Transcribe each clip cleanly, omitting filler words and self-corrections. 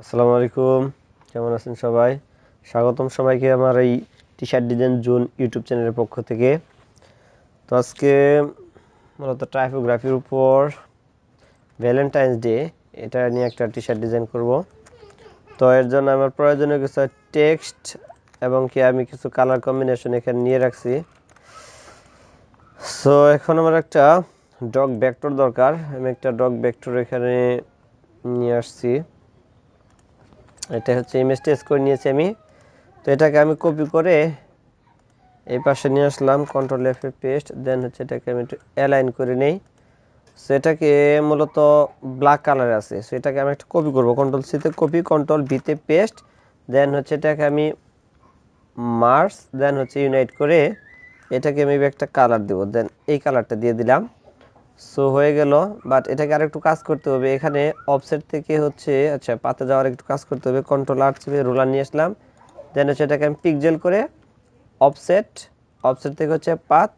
আসসালামু আলাইকুম, কেমন আছেন সবাই? স্বাগতম সবাইকে আমার এই T shirt design zone YouTube চ্যানেলের পক্ষ থেকে। তো আজকে মূলত টাইপোগ্রাফির উপর ভ্যালেন্টাইন্স ডে এটা নিয়ে একটা টি শার্ট ডিজাইন করব। তো এর জন্য আমার প্রয়োজনীয় কিছু টেক্সট এবং কি আমি কিছু কালার কম্বিনেশন এখানে নিয়ে রাখছি। সো এখন আমার একটা ডগ ভেক্টর দরকার। আমি একটা ডগ ভেক্টর এখানে নিয়ে আসছি। এটা হচ্ছে ইমেজ টেস্ট করে নিয়েছি আমি। তো এটাকে আমি কপি করে এই পাশে নিয়ে আসলাম, কন্ট্রোল এফ এ পেস্ট, দেন হচ্ছে এটাকে আমি একটু অ্যালাইন করে নেই। সেটাকে মূলত ব্ল্যাক কালারে আছে, সেটাকে আমি একটু কপি করব, কন্ট্রোল সিতে কপি, কন্ট্রোল ভিতে পেস্ট, দেন হচ্ছে এটাকে আমি মার্জ, দেন হচ্ছে ইউনাইট করে এটাকে আমি একটা কালার দেবো, দেন এই কালারটা দিয়ে দিলাম। সো হয়ে গেল। বাট এটাকে আরেকটু কাজ করতে হবে, এখানে অফসেট থেকে হচ্ছে আচ্ছা পাতে যাওয়ার একটু কাজ করতে হবে। কন্ট্রোল আর চেপে রোলার নিয়ে আসলাম, দেন হচ্ছে এটাকে আমি পিক্সেল করে অফসেট, অফসেট থেকে হচ্ছে পাথ,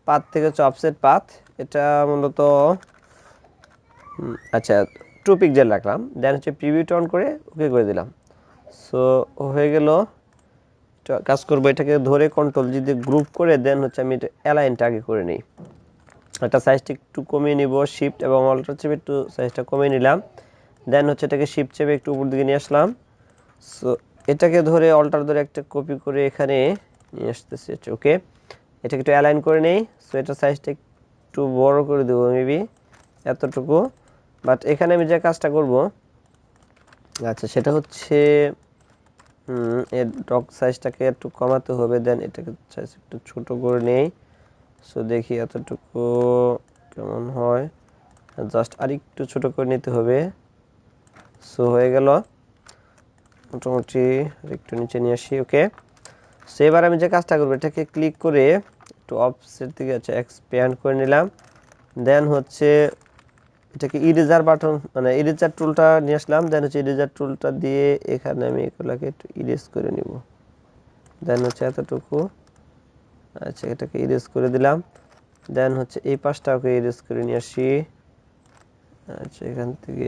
পাথ থেকে হচ্ছে অফসেট পাথ, এটা মূলত আচ্ছা 2 পিক্সেল রাখলাম, দেন হচ্ছে প্রিভিউ অন করে ওকে করে দিলাম। সো হয়ে গেল। কাজ করবো, এটাকে ধরে কন্ট্রোল যদি গ্রুপ করে দেন হচ্ছে আমি এটা অ্যালাইনটা আগে করে নিই। এটা সাইজটা একটু কমিয়ে নিব, শিফট এবং অল্টার চেপে একটু সাইজটা কমিয়ে নিলাম, দেন হচ্ছে এটাকে শিফট চেপে একটু উপর দিকে নিয়ে আসলাম। সো এটাকে ধরে অল্টার ধরে একটা কপি করে এখানে নিয়ে আসতেছি। ওকে, এটাকে একটু অ্যালাইন করে নেই। সো এটার সাইজটা একটু বড় করে দেবো, মেবি এতটুকু। বাট এখানে আমি যে কাজটা করব, আচ্ছা সেটা হচ্ছে এর ডগ সাইজটাকে একটু কমাতে হবে, দেন এটাকে সাইজ একটু ছোট করে নেই। সো দেখি এতটুকু কেমন হয়, জাস্ট আর একটু ছোট করে নিতে হবে। সো হয়ে গেল মোটামুটি, একটু নিচে নিয়ে আসি। ওকে, সো এবার আমি যে কাজটা করবো, এটাকে ক্লিক করে একটু অফসেট থেকে আচ্ছা এক্সপ্যান্ড করে নিলাম, দেন হচ্ছে এটাকে ইরেজার বাটন মানে ইরেজার টুলটা নিয়ে আসলাম, দেন হচ্ছে ইরেজার টুলটা দিয়ে এখানে আমি এগুলোকে একটু ইরেজ করে নিব, দেন হচ্ছে এতটুকু। আচ্ছা এটাকে ইরেজ করে দিলাম, দেন হচ্ছে এই পাশটাকে ইরেজ করে নিয়ে আসি। আচ্ছা এখান থেকে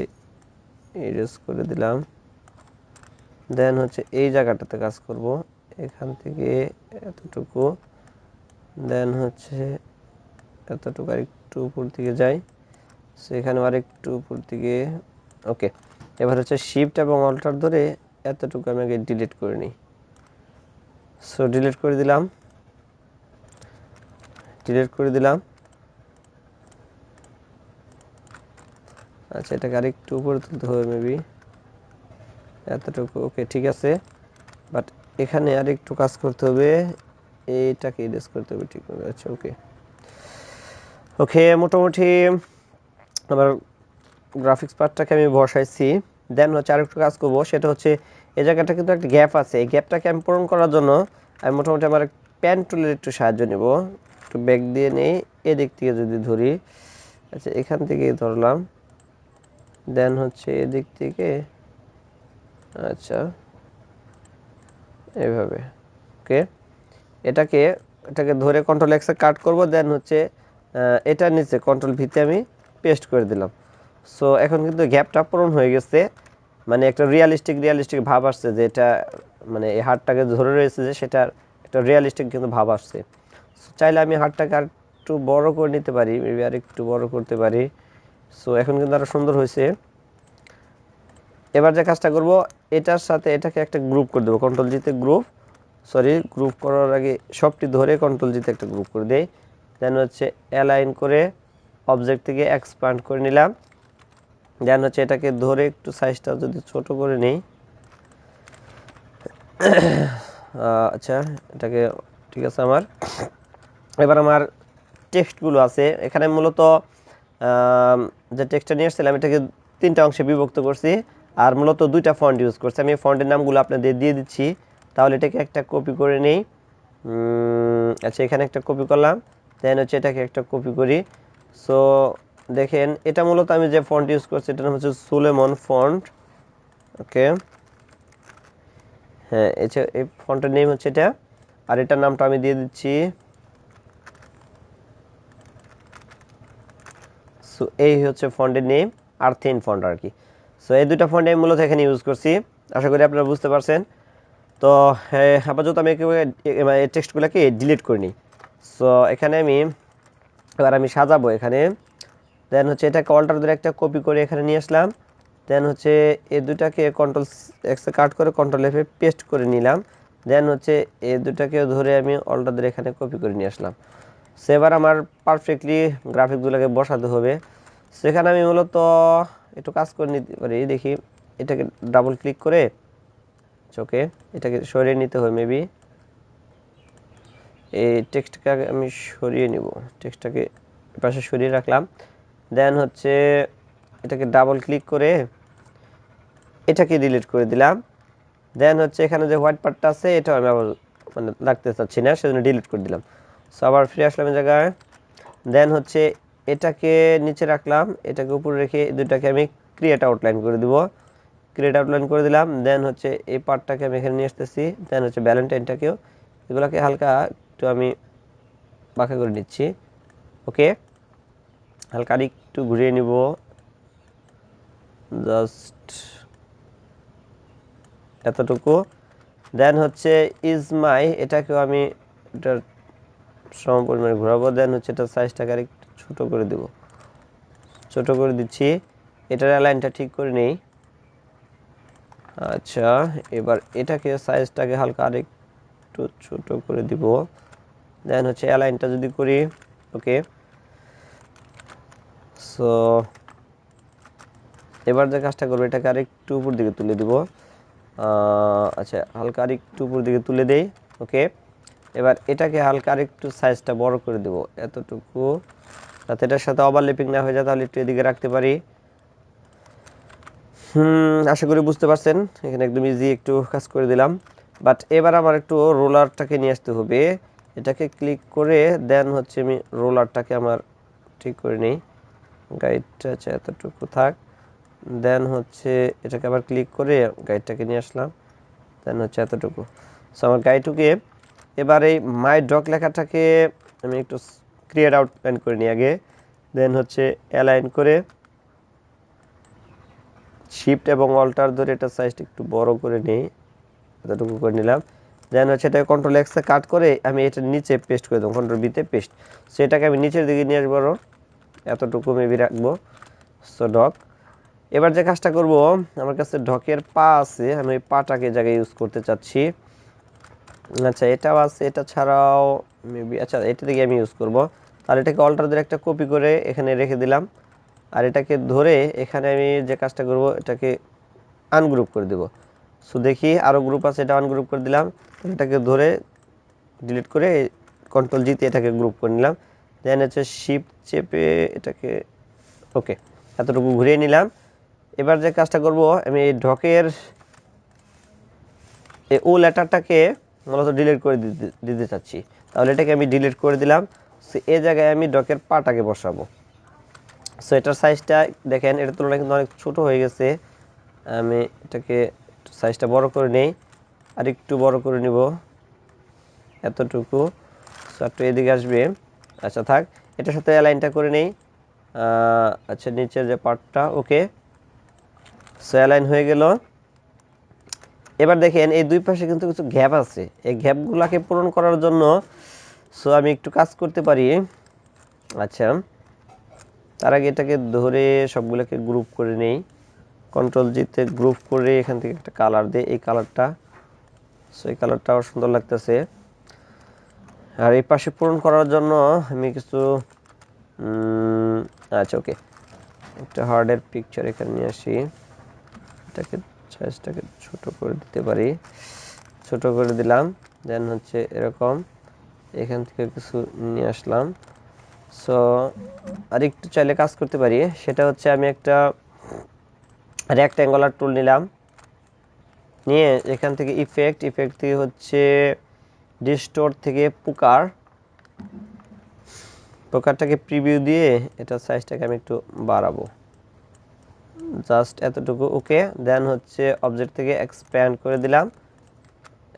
ইরেজ করে দিলাম, দেন হচ্ছে এই জায়গাটাতে কাজ করব, এখান থেকে এতটুকু, দেন হচ্ছে এতটুকু আর একটু উপর দিকে যাই, সেখানে আর একটু উপর দিকে। ওকে, এবার হচ্ছে শিফট এবং অল্টার ধরে এতটুকু আমি আগে ডিলিট করে নিই। সো ডিলিট করে দিলাম, ডিলিট করে দিলাম। আচ্ছা এটাকে আরেকটু উপরে তুলতে হবে, মেবি এতটুকু। ওকে ঠিক আছে, বাট এখানে আরেকটু কাজ করতে হবে, এইটাকে ইরেজ করতে হবে, ঠিক আছে। আচ্ছা ওকে, ওকে মোটামুটি আমার গ্রাফিক্স পার্টটাকে আমি বসাইছি। দেন হচ্ছে আরেকটু কাজ করবো, সেটা হচ্ছে এই জায়গাটা কিন্তু একটা গ্যাপ আছে, এই গ্যাপটাকে আমি পূরণ করার জন্য আমি মোটামুটি আমার প্যান টুলের একটু সাহায্য নেব। একটু ব্যাক দিয়ে নেই, এদিক থেকে যদি ধরি, আচ্ছা এখান থেকে ধরলাম, দেন হচ্ছে এদিক থেকে আচ্ছা এইভাবে। ওকে, এটাকে এটাকে ধরে কন্ট্রোল এক্সে কাট করব, দেন হচ্ছে এটার নিচে কন্ট্রোল ভিতে আমি পেস্ট করে দিলাম। সো এখন কিন্তু গ্যাপটা পূরণ হয়ে গেছে, মানে একটা রিয়ালিস্টিক ভাব আসছে, যে এটা মানে এই হাড়টাকে ধরে রয়েছে, যে সেটা একটা রিয়ালিস্টিক কিন্তু ভাব আসছে। চাইলে আমি হাড়টাকে আর একটু বড় করে নিতে পারি, মেবি আর একটু বড় করতে পারি। সো এখন কিন্তু আরো সুন্দর হয়েছে। এবার যে কাজটা করব, এটার সাথে এটাকে একটা গ্রুপ করে দেবো, কন্ট্রোল জিতে গ্রুপ, সরি গ্রুপ করার আগে সবটি ধরে কন্ট্রোল জিতে একটা গ্রুপ করে দেই, দেন হচ্ছে অ্যালাইন করে অবজেক্ট থেকে এক্সপ্যান্ড করে নিলাম, দেন হচ্ছে এটাকে ধরে একটু সাইজটা যদি ছোট করে নিই। আচ্ছা এটাকে ঠিক আছে। আমার এবার আমার টেক্সটগুলো আছে এখানে, মূলত যে টেক্সটটা নিয়ে এসেছিলাম এটাকে 3টা অংশে বিভক্ত করছি, আর মূলত 2টা ফন্ট ইউজ করছি। আমি ফন্টের নামগুলো আপনাদের দিয়ে দিচ্ছি, তাহলে এটাকে একটা কপি করে নিই। আচ্ছা এখানে একটা কপি করলাম, দেন হচ্ছে এটাকে একটা কপি করি। সো দেখেন এটা মূলত আমি যে ফন্ট ইউজ করছি এটার নাম হচ্ছে সুলেমন ফন্ট। ওকে, হ্যাঁ এই ফন্টের নেম হচ্ছে এটা, আর এটার নামটা আমি দিয়ে দিচ্ছি। সো এই হচ্ছে ফন্টের নেম, আর্থিন ফন্ট আর কি। সো এই দুইটা ফন্ট আমি মূলত এখানে ইউজ করছি, আশা করি আপনারা বুঝতে পারছেন। তো আপাতত আমি এই টেক্সটগুলোকে ডিলিট করে নিই। সো এখানে এবার আমি সাজাবো এখানে। দেন হচ্ছে এটাকে অল্টার ধরে একটা কপি করে এখানে নিয়ে আসলাম। দেন হচ্ছে এই দুটাকে কন্ট্রোল এক্সে কাট করে কন্ট্রোল এফে পেস্ট করে নিলাম। দেন হচ্ছে এই দুটাকে ধরে আমি অল্টার ধরে এখানে কপি করে নিয়ে আসলাম। সো এবার আমার পারফেক্টলি গ্রাফিকগুলোকে বসাতে হবে। সেখানে আমি মূলত একটু কাজ করে নিতে পারি, দেখি এটাকে ডাবল ক্লিক করে ওকে এটাকে সরিয়ে নিতে হবে মেবি। এই টেক্সটটাকে আমি সরিয়ে নিব, টেক্সটটাকে পাশে সরিয়ে রাখলাম। দেন হচ্ছে এটাকে ডাবল ক্লিক করে এটাকে ডিলিট করে দিলাম। দেন হচ্ছে এখানে যে হোয়াইট পার্টটা আছে এটা আমি আবার মানে রাখতে চাচ্ছি না, সেজন্য ডিলিট করে দিলাম। সো আবার ফিরে আসলাম এই জায়গায়। দেন হচ্ছে এটাকে নিচে রাখলাম, এটাকে উপরে রেখে দুটাকে আমি ক্রিয়েট আউটলাইন করে দিব। ক্রিয়েট আউটলাইন করে দিলাম। দেন হচ্ছে এই পার্টটাকে আমি এখানে নিয়ে আসতেছি। দেন হচ্ছে ভ্যালেন্টাইনটাকেও এগুলোকে হালকা একটু আমি বাঁকা করে নিচ্ছি। ওকে, হালকা আর একটু ঘুরিয়ে নিব, জাস্ট এতটুকু। দেন হচ্ছে ইজ মাই এটাকেও আমি এটার সম পরিমাণে ঘোরাবো। দেন হচ্ছে এটার সাইজটাকে আর একটু ছোটো করে দেব, ছোটো করে দিচ্ছি। এটার লাইনটা ঠিক করে নেই। আচ্ছা, এবার এটাকে সাইজটাকে হালকা আর একটু ছোটো করে দিব। দেন হচ্ছে অ্যালাইনটা যদি করি ওকে। সো এবার যে কাজটা করবো এটাকে আর একটু উপর দিকে তুলে দিব। আচ্ছা, হালকা আর একটু উপর দিকে তুলে দেই। ওকে, এবার এটাকে হালকা আর একটু সাইজটা বড় করে দেব এতটুকু, যাতে এটার সাথে ওভারল্যাপিং না হয়ে যায়, তাহলে একটু এদিকে রাখতে পারি। আশা করি বুঝতে পারছেন, এখানে একদম ইজি একটু কাজ করে দিলাম। বাট এবার আমার একটু রোলারটাকে নিয়ে আসতে হবে। এটাকে ক্লিক করে দেন হচ্ছে আমি রোলারটাকে আমার ঠিক করে নিই। গাইডটা আছে এতটুকু থাক। দেন হচ্ছে এটাকে আবার ক্লিক করে গাইডটাকে নিয়ে আসলাম। দেন হচ্ছে এতটুকু। সো আমার গাইডটুকে এবার এই মাই ডক লেখাটাকে আমি একটু ক্রিয়েট আউটলাইন করে নিই আগে। দেন হচ্ছে অ্যালাইন করে শিফট এবং অল্টার ধরে এটা সাইজটা একটু বড় করে নিই, এতটুকু করে নিলাম। দেন হচ্ছে এটা কন্ট্রোল এক্সে কাট করে আমি এটা নিচে পেস্ট করে দেবো, কন্ট্রোল বিতে পেস্ট। সেটাকে আমি নিচের দিকে নিয়ে আসবো, এতটুকু মেবি রাখবো। So doc. এবার যে কাজটা করব, আমার কাছে ডকের পা আছে, আমি ওই পাটাকে জায়গায় ইউজ করতে চাচ্ছি। আচ্ছা, এটাও আছে, এটা ছাড়াও মেবি আচ্ছা এটা থেকে আমি ইউজ করব। তাহলে এটাকে অল্টার ধরে একটা কপি করে এখানে রেখে দিলাম। আর এটাকে ধরে এখানে আমি যে কাজটা করব এটাকে আনগ্রুপ করে দেব। সো দেখি আরও গ্রুপ আছে, এটা আনগ্রুপ করে দিলাম। এটাকে ধরে ডিলিট করে কন্ট্রোল জিতে এটাকে গ্রুপ করে নিলাম। দেন হচ্ছে শিফট চেপে এটাকে ওকে এতটুকু ঘুরিয়ে নিলাম। এবার যে কাজটা করব, আমি এই ডকের এই ও লেটারটাকে মূলত ডিলিট করে দিতে চাচ্ছি। তাহলে এটাকে আমি ডিলিট করে দিলাম। সো এই জায়গায় আমি ডকের পাটাকে বসাবো। সো এটার সাইজটা দেখেন, এটার তুলনায় কিন্তু অনেক ছোটো হয়ে গেছে। আমি এটাকে সাইজটা বড় করে নেই, আর একটু বড় করে নিব এতটুকু। সো একটু এদিকে আসবে। আচ্ছা থাক, এটার সাথে অ্যালাইনটা করে নেই। আচ্ছা, নিচের যে পার্টটা ওকে। সো অ্যালাইন হয়ে গেল। এবার দেখেন এই দুই পাশে কিন্তু কিছু গ্যাপ আছে, এই গ্যাপগুলোকে পূরণ করার জন্য সো আমি একটু কাজ করতে পারি। আচ্ছা, তার আগে এটাকে ধরে সবগুলোকে গ্রুপ করে নেই, কন্ট্রোল জিতে গ্রুপ করে এখান থেকে একটা কালার দিই, এই কালারটা। সো এই কালারটাও সুন্দর লাগতেছে। আর এই পাশে পূরণ করার জন্য আমি কিছু আচ্ছা ওকে, একটা হার্ডের পিকচার এখানে নিয়ে আসি। এটাকে সাইজটাকে ছোট করে দিতে পারি, ছোট করে দিলাম। দেন হচ্ছে এরকম এখান থেকে কিছু নিয়ে আসলাম। সো আর একটু চাইলে কাজ করতে পারি, সেটা হচ্ছে আমি একটা রেক্ট্যাঙ্গুলার টুল নিলাম, নিয়ে এখান থেকে ইফেক্ট থেকে হচ্ছে ডিস্টোর থেকে পোকারটাকে প্রিভিউ দিয়ে এটা সাইজটাকে আমি একটু বাড়াবো, জাস্ট এতটুকু ওকে। দেন হচ্ছে অবজেক্ট থেকে এক্সপ্যান্ড করে দিলাম,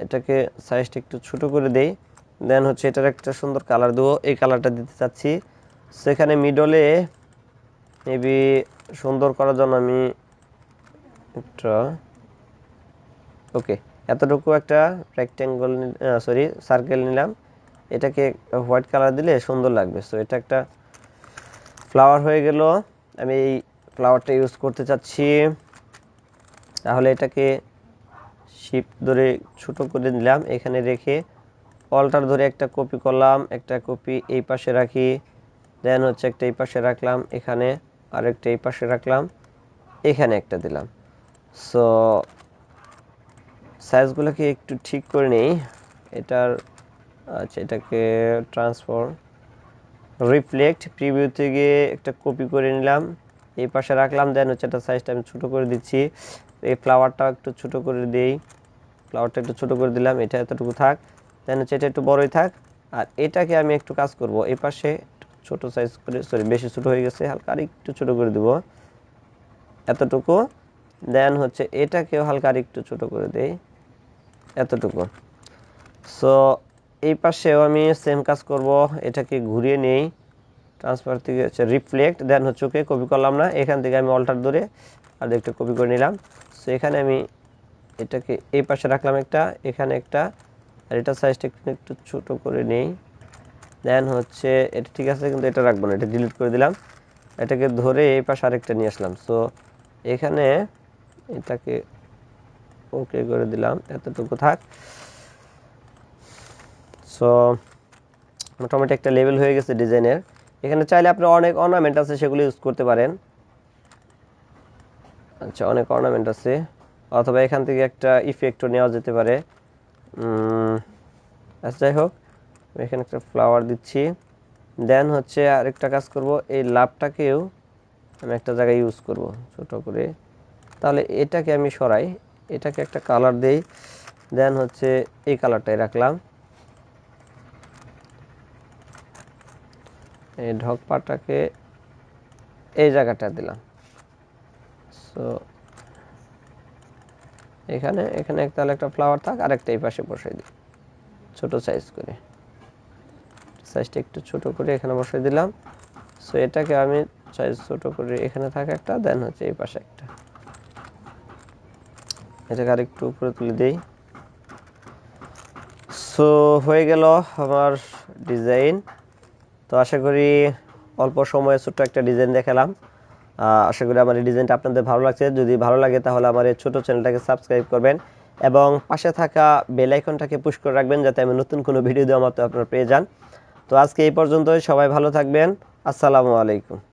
এটাকে সাইজটা একটু ছোট করে দেই। দেন হচ্ছে এটার একটা সুন্দর কালার দেবো, এই কালারটা দিতে চাচ্ছি। সেখানে মিডলে মেবি সুন্দর করার জন্য আমি একটা ওকে, এতটুকু একটা রেক্ট্যাঙ্গল সরি সার্কেল নিলাম, এটাকে হোয়াইট কালার দিলে সুন্দর লাগবে। সো এটা একটা ফ্লাওয়ার হয়ে গেল। আমি এই ফ্লাওয়ারটা ইউজ করতে চাচ্ছি, তাহলে এটাকে শিফট ধরে ছোট করে নিলাম, এখানে রেখে অল্টার ধরে একটা কপি করলাম, একটা কপি এই পাশে রাখি, দেন হচ্ছে একটা এই পাশে রাখলাম, এখানে আরেকটা এই পাশে রাখলাম, এখানে একটা দিলাম। সো সাইজগুলোকে একটু ঠিক করে নিই এটার। আচ্ছা, এটাকে ট্রান্সফর্ম রিফ্লেক্ট প্রিভিউতে গিয়ে একটা কপি করে নিলাম, এই পাশে রাখলাম, দেন হচ্ছে এটা সাইজটা আমি ছোটো করে দিচ্ছি। এই ফ্লাওয়ারটা একটু ছোটো করে দিই, ফ্লাওয়ারটা একটু ছোটো করে দিলাম, এটা এতটুকু থাক, দেন হচ্ছে এটা একটু বড়ই থাক। আর এটাকে আমি একটু কাজ করব, এই পাশে ছোটো সাইজ করে, সরি বেশি ছোটো হয়ে গেছে, হালকা আর একটু ছোটো করে দেবো এতটুকু। দেন হচ্ছে এটাকেও হালকা আর একটু ছোটো করে দেই এতটুকু। সো এই পাশেও আমি সেম কাজ করব, এটাকে ঘুরিয়ে নেই, ট্রান্সফার থেকে হচ্ছে রিফ্লেক্ট, দেন হচ্ছে ওকে কপি করলাম না, এখান থেকে আমি অল্টার ধরে আর একটা কপি করে নিলাম। সো এখানে আমি এটাকে এই পাশে রাখলাম একটা, এখানে একটা, আর এটা সাইজটা একটু ছোটো করে নেই, দেন হচ্ছে এটা ঠিক আছে, কিন্তু এটা রাখবো না, এটা ডিলিট করে দিলাম, এটাকে ধরে এই পাশে আরেকটা নিয়ে আসলাম। সো এখানে এটাকে ওকে করে দিলাম, এতটুকু থাক। সো মোটামুটি একটা লেভেল হয়ে গেছে ডিজাইনের। এখানে চাইলে আপনি অনেক অর্নামেন্ট আছে সেগুলো ইউজ করতে পারেন। আচ্ছা, অনেক অর্নামেন্ট আছে, অথবা এখান থেকে একটা ইফেক্টও নেওয়া যেতে পারে। আচ্ছা, যাই হোক, এখানে একটা ফ্লাওয়ার দিচ্ছি, দেন হচ্ছে আরেকটা কাজ করব, এই লাভটাকেও আমি একটা জায়গায় ইউজ করব ছোট করে, তাহলে এটাকে আমি সরাই, এটাকে একটা কালার দেই, দেন হচ্ছে এই কালারটাই রাখলাম, এই ঢকপাটাকে এই জায়গাটা দিলাম। সো এখানে এখানে তাহলে একটা ফ্লাওয়ার থাক, আর একটা এই পাশে বসাই দিই ছোট সাইজ করে, সাইজটা একটু ছোট করে এখানে বসাই দিলাম। সো এটাকে আমি সাইজ ছোট করে এখানে থাকে একটা, দেন হচ্ছে এই পাশে একটা, এটাকে আর একটু উপরে তুলে দিই। সো হয়ে গেল আমার ডিজাইন। তো আশা করি অল্প সময়ে ছোট্ট একটা ডিজাইন দেখালাম। আশা করি আমার এই ডিজাইনটা আপনাদের ভালো লাগছে। যদি ভালো লাগে তাহলে আমার এই ছোটো চ্যানেলটাকে সাবস্ক্রাইব করবেন এবং পাশে থাকা বেল আইকনটাকে পুশ করে রাখবেন, যাতে আমি নতুন কোনো ভিডিও দেওয়া মাত্র আপনারা পেয়ে যান। তো আজকে এই পর্যন্তই, সবাই ভালো থাকবেন। আসসালামু আলাইকুম।